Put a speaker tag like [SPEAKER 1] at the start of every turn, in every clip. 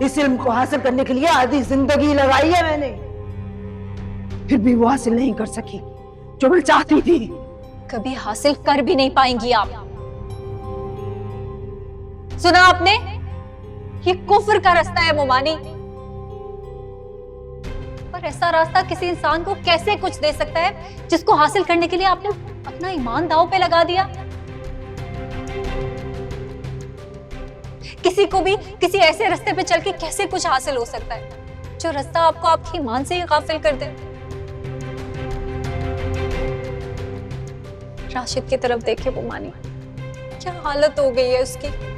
[SPEAKER 1] इस इल्म को हासिल करने के लिए आधी जिंदगी लगाई है मैंने, फिर भी वो हासिल नहीं कर सकी जो मैं चाहती थी।
[SPEAKER 2] कभी हासिल कर भी नहीं पाएंगी आप। सुना आपने? ये कुफ्र का रास्ता है मोमानी। पर ऐसा रास्ता किसी इंसान को कैसे कुछ दे सकता है जिसको हासिल करने के लिए आपने अपना ईमान दांव पे लगा दिया? किसी को भी किसी ऐसे रास्ते पे चल के कैसे कुछ हासिल हो सकता है जो रास्ता आपको आपके ईमान से ही गाफिल कर दे? राशिद की तरफ देखे मोमानी, क्या हालत हो गई है उसकी।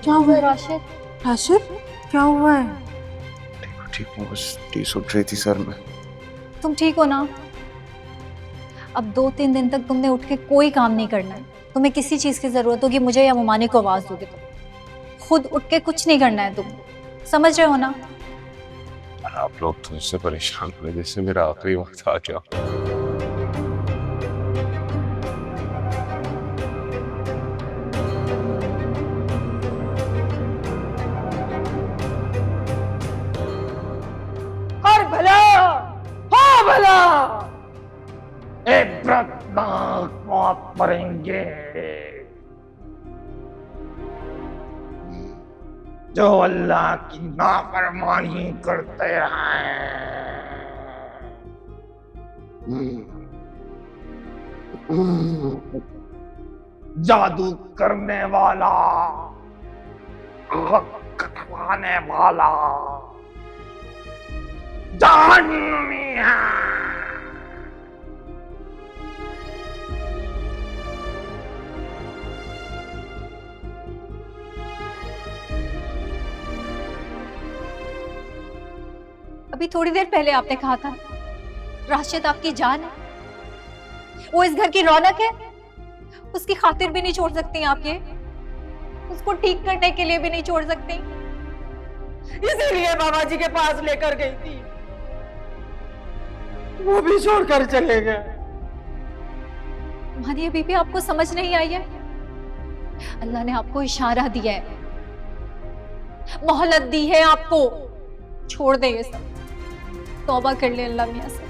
[SPEAKER 2] क्या हुआ राशिद?
[SPEAKER 1] राशिद, क्या हुआ है?
[SPEAKER 3] ठीक हूँ, बस टीस उठ रही थी सर में।
[SPEAKER 2] तुम ठीक हो ना? अब 2-3 दिन तक तुमने उठ के कोई काम नहीं करना है। तुम्हें किसी चीज की जरूरत होगी मुझे या मोमानी को आवाज दोगे तुम। खुद उठ के कुछ नहीं करना है। तुम समझ रहे हो ना?
[SPEAKER 3] आप लोग तो इससे परेशान हुए जैसे मेरा आखिरी वक्त आ गया।
[SPEAKER 4] मौत मरेंगे जो अल्लाह की नाफरमानी करते हैं। जादू करने वाला, आग कटवाने वाला जहन्नमी है।
[SPEAKER 2] अभी थोड़ी देर पहले आपने कहा था राशिद आपकी जान है, वो इस घर की रौनक है, उसकी खातिर भी नहीं छोड़ सकती आप ये, उसको ठीक करने के लिए भी नहीं छोड़ सकती।
[SPEAKER 1] इसीलिए बाबा जी के पास लेकर गई थी, वो भी छोड़कर चले गए।
[SPEAKER 2] मानिए बीबी, आपको समझ नहीं आई है? अल्लाह ने आपको इशारा दिया है, मोहलत दी है आपको। छोड़ दे ये सब, तौबा कर ले अल्लाह मियां से।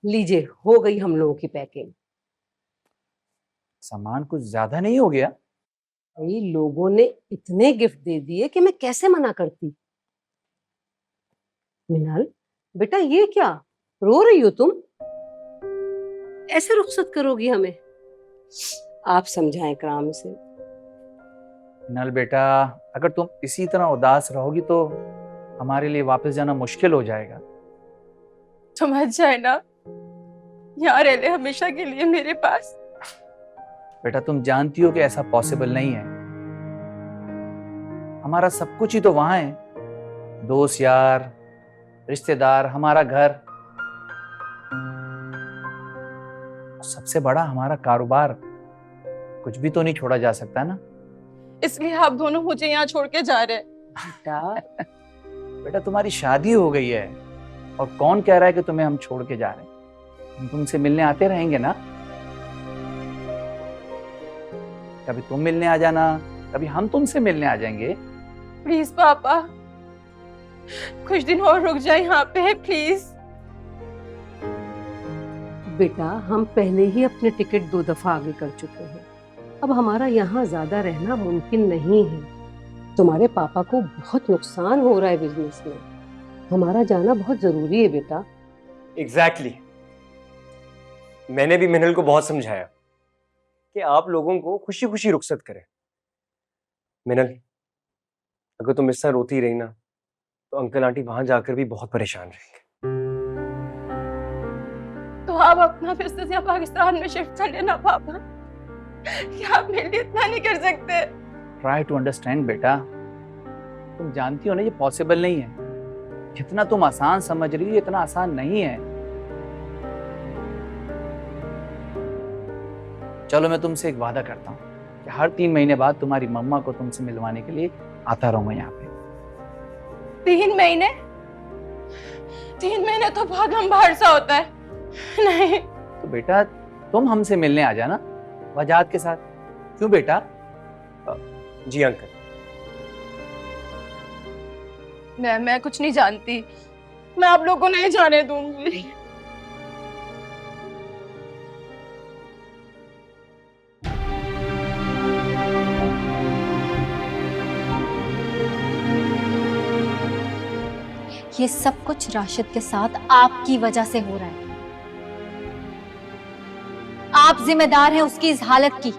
[SPEAKER 5] लीजिए, हो गई हम लोगों की पैकिंग।
[SPEAKER 6] सामान कुछ ज्यादा नहीं हो गया?
[SPEAKER 5] भाई लोगों ने इतने गिफ्ट दे दिए कि मैं कैसे मना करती। मिनाल बेटा, ये क्या रो रही हो तुम? ऐसे रुखसत करोगी हमें? आप समझाएं इकराम से।
[SPEAKER 6] मिनल बेटा, अगर तुम इसी तरह उदास रहोगी तो हमारे लिए वापस जाना मुश्किल हो जाएगा।
[SPEAKER 7] तुम मत जाए ना, यहाँ रह ले हमेशा के लिए मेरे पास।
[SPEAKER 6] बेटा तुम जानती हो कि ऐसा पॉसिबल नहीं है। हमारा सब कुछ ही तो वहां है, दोस्त यार, रिश्तेदार, हमारा घर, सबसे बड़ा हमारा कारोबार। कुछ भी तो नहीं छोड़ा जा सकता ना।
[SPEAKER 7] इसलिए आप दोनों मुझे यहाँ छोड़ के जा रहे हैं।
[SPEAKER 6] बेटा तुम्हारी शादी हो गई है और कौन कह रहा है कि तुम्हें हम छोड़ के जा रहे हैं। हम तुमसे मिलने आते रहेंगे ना। कभी तुम मिलने आ जाना, कभी हम तुमसे मिलने आ जाएंगे।
[SPEAKER 7] प्लीज पापा, कुछ दिन और रुक जाए यहाँ पे प्लीज।
[SPEAKER 5] बेटा हम पहले ही अपने टिकट 2 दफा आगे कर चुके हैं, अब हमारा यहाँ ज्यादा रहना मुमकिन नहीं है। तुम्हारे पापा को बहुत नुकसान हो रहा है बिजनेस में, हमारा जाना बहुत जरूरी है बेटा।
[SPEAKER 8] एग्जैक्टली। मैंने भी मिनल को बहुत समझाया कि आप लोगों को खुशी खुशी रुखसत करें। मिनल, अगर तुम इस तरह रोती रही ना तो अंकल आंटी वहां जाकर भी बहुत परेशान रहेंगे।
[SPEAKER 7] तो आप अपना बिजनेस यहाँ पाकिस्तान में शिफ्ट कर लेना पापा। क्या आप मेरे लिए इतना नहीं कर सकते?
[SPEAKER 6] ट्राई टू अंडरस्टैंड बेटा, तुम जानती हो ना ये पॉसिबल नहीं है। जितना तुम आसान समझ रही हो इतना आसान नहीं है। चलो मैं तुमसे एक वादा करता हूँ कि हर 3 महीने बाद तुम्हारी मम्मा को तुमसे मिलवाने के लिए आता रहूंगा यहाँ पे।
[SPEAKER 7] 3 महीने? 3 महीने तो बहुत लंबा अरसा होता है। नहीं
[SPEAKER 6] तो बेटा तुम हमसे मिलने आ जाना वजाहत के साथ। क्यों बेटा?
[SPEAKER 8] जी अंकल।
[SPEAKER 7] मैं कुछ नहीं जानती, मैं आप लोगों को नहीं जाने दूंगी।
[SPEAKER 2] ये सब कुछ राशिद के साथ आपकी वजह से हो रहा है। आप जिम्मेदार हैं उसकी इस हालत की।